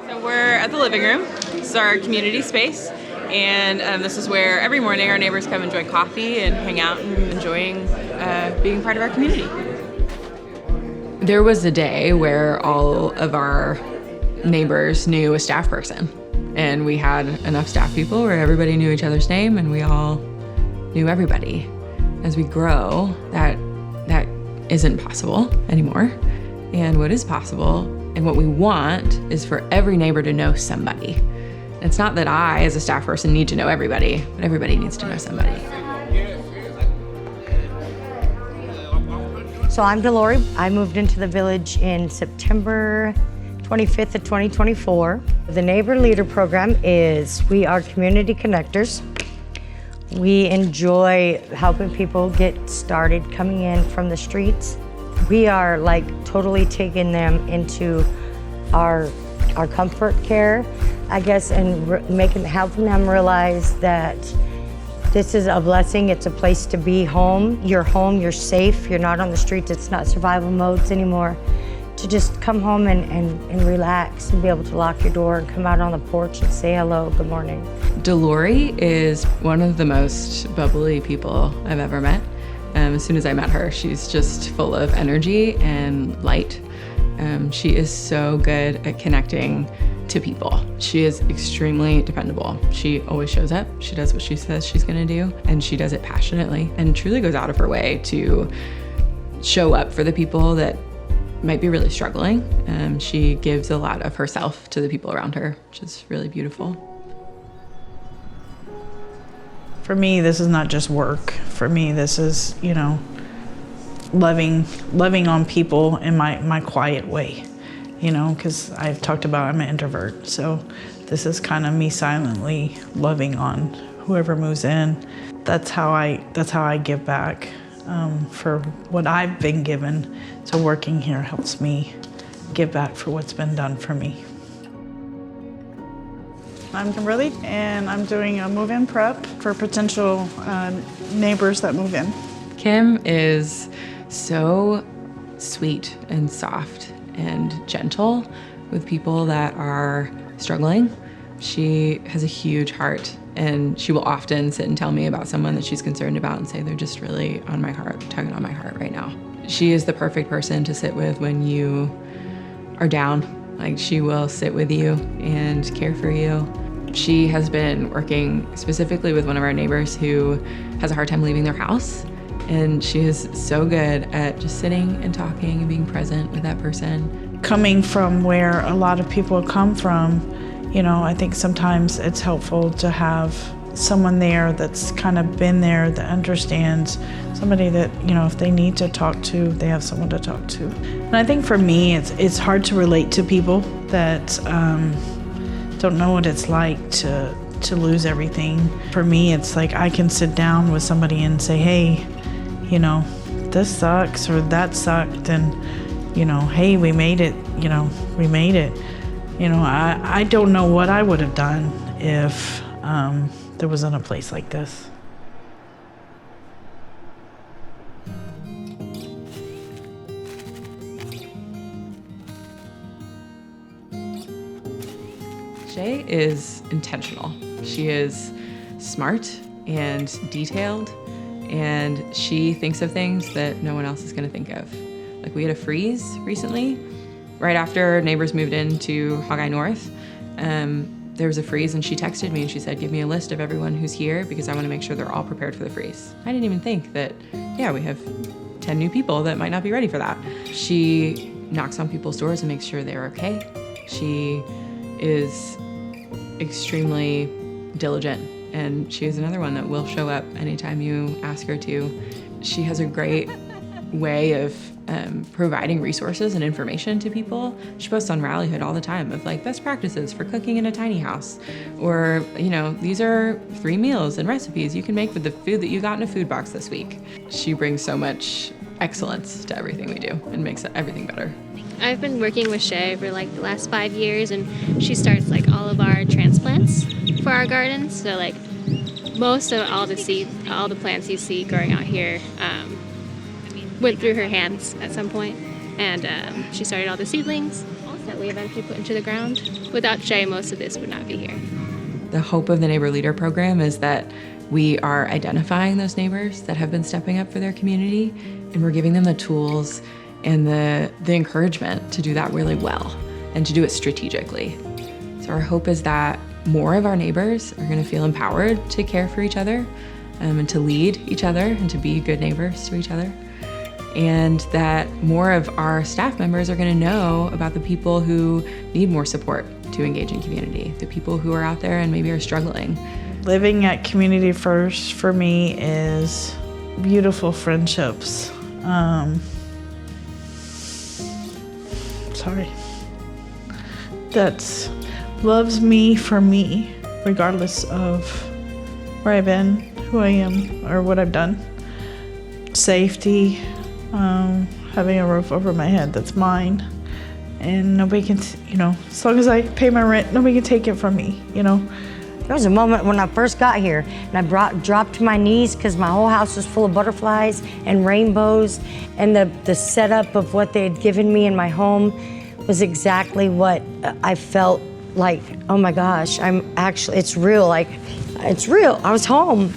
So we're at the living room. This is our community space, and this is where every morning our neighbors come enjoy coffee and hang out and enjoying being part of our community. There was a day where all of our neighbors knew a staff person, and we had enough staff people where everybody knew each other's name and we all knew everybody. As we grow, that isn't possible anymore. And what is possible and what we want is for every neighbor to know somebody. It's not that I, as a staff person, need to know everybody, but everybody needs to know somebody. So I'm DeLori. I moved into the village in September 25th of 2024. The Neighbor Leader Program is, we are community connectors. We enjoy helping people get started coming in from the streets. We are like totally taking them into our comfort care, I guess, and helping them realize that this is a blessing. It's a place to be home. You're safe. You're not on the streets. It's not survival modes anymore. To just come home and relax and be able to lock your door and come out on the porch and say hello, good morning. DeLori is one of the most bubbly people I've ever met. As soon as I met her, she's just full of energy and light. She is so good at connecting to people. She is extremely dependable. She always shows up. She does what she says she's gonna do, and she does it passionately and truly goes out of her way to show up for the people that might be really struggling. She gives a lot of herself to the people around her, which is really beautiful. For me, this is not just work. For me, this is, loving on people in my quiet way, because I've talked about I'm an introvert. So this is kind of me silently loving on whoever moves in. That's how I give back for what I've been given. So working here helps me give back for what's been done for me. I'm Kimberly, and I'm doing a move-in prep for potential neighbors that move in. Kim is so sweet and soft and gentle with people that are struggling. She has a huge heart, and she will often sit and tell me about someone that she's concerned about and say, they're just really on my heart, tugging on my heart right now. She is the perfect person to sit with when you are down. Like, she will sit with you and care for you. She has been working specifically with one of our neighbors who has a hard time leaving their house. And she is so good at just sitting and talking and being present with that person. Coming from where a lot of people come from, I think sometimes it's helpful to have someone there that's kind of been there, that understands, somebody that, if they need to talk to, they have someone to talk to. And I think for me, it's hard to relate to people that don't know what it's like to lose everything. For me, it's like I can sit down with somebody and say, hey, this sucks or that sucked, and, hey, we made it, we made it. I don't know what I would have done if there wasn't a place like this. Shea is intentional. She is smart and detailed, and she thinks of things that no one else is gonna think of. Like, we had a freeze recently, right after neighbors moved into Hawkeye North. There was a freeze, and she texted me and she said, give me a list of everyone who's here because I wanna make sure they're all prepared for the freeze. I didn't even think that, we have 10 new people that might not be ready for that. She knocks on people's doors and makes sure they're okay. She is extremely diligent, and she is another one that will show up anytime you ask her to. She has a great way of providing resources and information to people. She posts on Rallyhood all the time of like best practices for cooking in a tiny house, or these are 3 meals and recipes you can make with the food that you got in a food box this week. She brings so much excellence to everything we do and makes everything better. I've been working with Shea for like the last 5 years, and she starts like all of our transplants for our gardens. So like most of all the plants you see growing out here went through her hands at some point, and she started all the seedlings. that we eventually put into the ground. Without Shea, most of this would not be here. The hope of the Neighbor Leader program is that we are identifying those neighbors that have been stepping up for their community, and we're giving them the tools and the encouragement to do that really well and to do it strategically. So our hope is that more of our neighbors are going to feel empowered to care for each other and to lead each other and to be good neighbors to each other. And that more of our staff members are going to know about the people who need more support to engage in community, the people who are out there and maybe are struggling. Living at Community First for me is beautiful friendships. That loves me for me, regardless of where I've been, who I am, or what I've done. Safety, having a roof over my head that's mine, and nobody can, as long as I pay my rent, nobody can take it from me, There was a moment when I first got here and I dropped to my knees because my whole house was full of butterflies and rainbows, and the setup of what they had given me in my home was exactly what I felt like, oh my gosh, it's real, it's real. I was home.